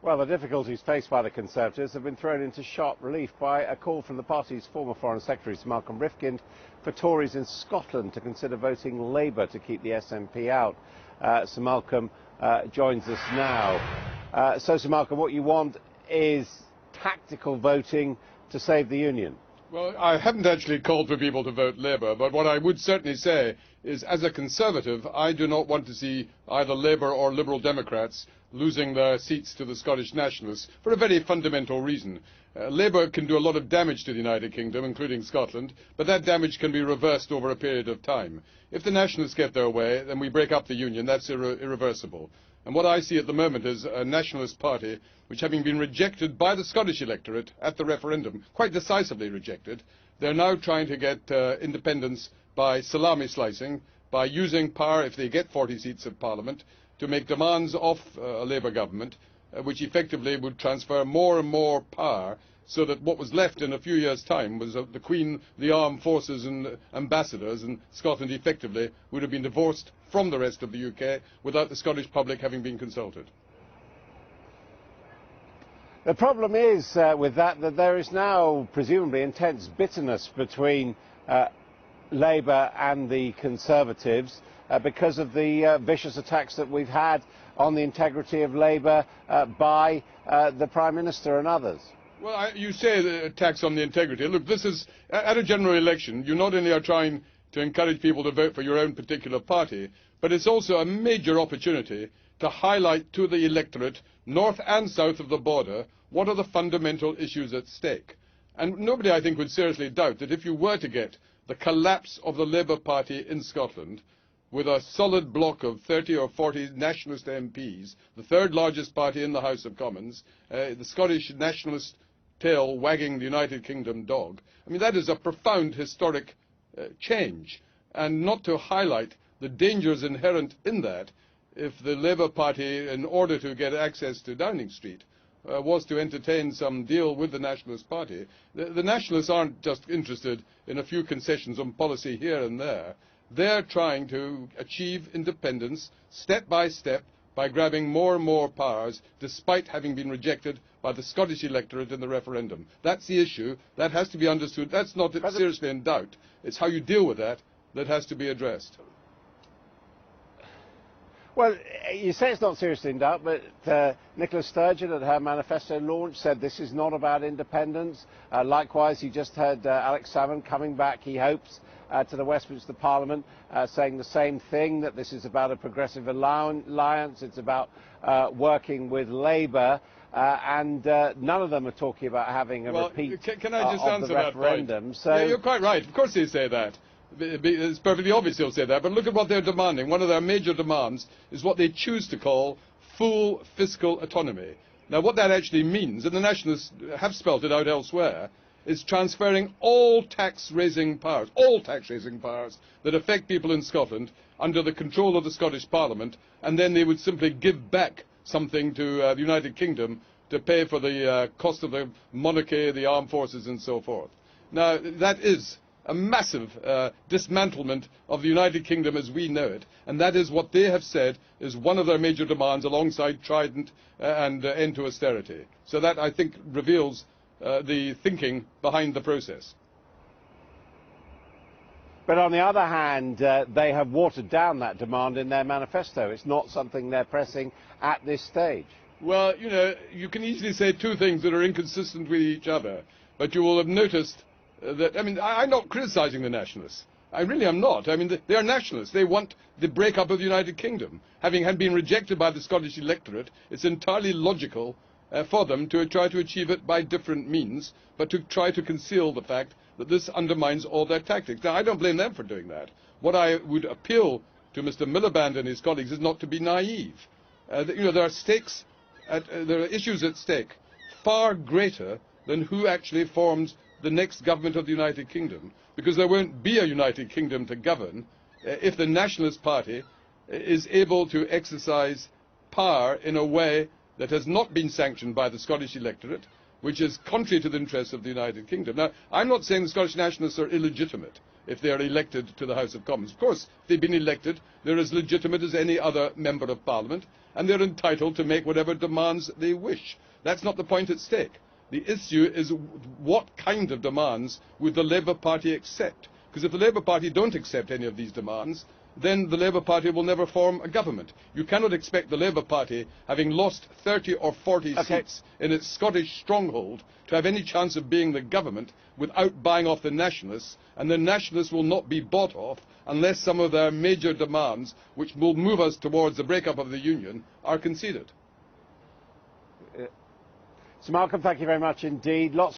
Well, the difficulties faced by the Conservatives have been thrown into sharp relief by a call from the party's former Foreign Secretary, Sir Malcolm Rifkind, for Tories in Scotland to consider voting Labour to keep the SNP out. Sir Malcolm joins us now. So, Sir Malcolm, what you want is tactical voting to save the Union. Well, I haven't actually called for people to vote Labour, but what I would certainly say is, as a Conservative, I do not want to see either Labour or Liberal Democrats losing their seats to the Scottish Nationalists for a very fundamental reason. Labour can do a lot of damage to the United Kingdom, including Scotland, but that damage can be reversed over a period of time. If the Nationalists get their way, then we break up the Union. That's irreversible. And what I see at the moment is a nationalist party which, having been rejected by the Scottish electorate at the referendum, quite decisively rejected, they're now trying to get independence by salami slicing, by using power, if they get 40 seats of Parliament, to make demands of a Labour government, which effectively would transfer more and more power, so that what was left in a few years' time was the Queen, the armed forces and ambassadors, and Scotland effectively would have been divorced from the rest of the UK without the Scottish public having been consulted. The problem is with that there is now presumably intense bitterness between Labour and the Conservatives because of the vicious attacks that we've had on the integrity of Labour by the Prime Minister and others. Well, you say the attacks on the integrity. Look, this is, at a general election, you not only are trying to encourage people to vote for your own particular party, but it's also a major opportunity to highlight to the electorate, north and south of the border, what are the fundamental issues at stake. And nobody, I think, would seriously doubt that if you were to get the collapse of the Labour Party in Scotland, with a solid block of 30 or 40 nationalist MPs, the third largest party in the House of Commons, the Scottish nationalist tail wagging the United Kingdom dog. I mean, that is a profound historic change, and not to highlight the dangers inherent in that if the Labour Party, in order to get access to Downing Street, was to entertain some deal with the Nationalist Party. The Nationalists aren't just interested in a few concessions on policy here and there. They're trying to achieve independence step by step by grabbing more and more powers, despite having been rejected by the Scottish electorate in the referendum. That's the issue. That has to be understood. That's not seriously in doubt. It's how you deal with that that has to be addressed. Well, you say it's not seriously in doubt, but Nicola Sturgeon at her manifesto launch said this is not about independence. Likewise, you just heard Alex Salmond coming back, he hopes, to the Westminster Parliament, saying the same thing, that this is about a progressive alliance, it's about working with Labour, and none of them are talking about having a repeat can I just of answer the that referendum. Point? So yeah, you're quite right. Of course they say that. It's perfectly obvious they'll say that, but look at what they're demanding. One of their major demands is what they choose to call full fiscal autonomy. Now, what that actually means, and the Nationalists have spelt it out elsewhere, is transferring all tax-raising powers that affect people in Scotland under the control of the Scottish Parliament, and then they would simply give back something to the United Kingdom to pay for the cost of the monarchy, the armed forces and so forth. Now, that is a massive dismantlement of the United Kingdom as we know it, and that is what they have said is one of their major demands, alongside Trident and end to austerity. So that, I think, reveals the thinking behind the process. But on the other hand, they have watered down that demand in their manifesto. It's not something they're pressing at this stage. Well, you know, you can easily say two things that are inconsistent with each other, but you will have noticed that, I mean, I'm not criticising the Nationalists. I really am not. I mean, they are nationalists. They want the break-up of the United Kingdom. Having been rejected by the Scottish electorate, it's entirely logical for them to try to achieve it by different means, but to try to conceal the fact that this undermines all their tactics. Now, I don't blame them for doing that. What I would appeal to Mr. Miliband and his colleagues is not to be naive. You know, there are issues at stake far greater than who actually forms the next government of the United Kingdom, because there won't be a United Kingdom to govern if the Nationalist Party is able to exercise power in a way that has not been sanctioned by the Scottish electorate, which is contrary to the interests of the United Kingdom. Now, I'm not saying the Scottish Nationalists are illegitimate. if they are elected to the House of Commons. Of course, if they've been elected, they're as legitimate as any other member of Parliament, and they're entitled to make whatever demands they wish. That's not the point at stake. The issue is what kind of demands would the Labour Party accept? Because if the Labour Party don't accept any of these demands, then the Labour Party will never form a government. You cannot expect the Labour Party, having lost 30 or 40 seats in its Scottish stronghold, to have any chance of being the government without buying off the Nationalists, and the Nationalists will not be bought off unless some of their major demands, which will move us towards the breakup of the Union, are conceded. Sir Malcolm, thank you very much indeed. Lots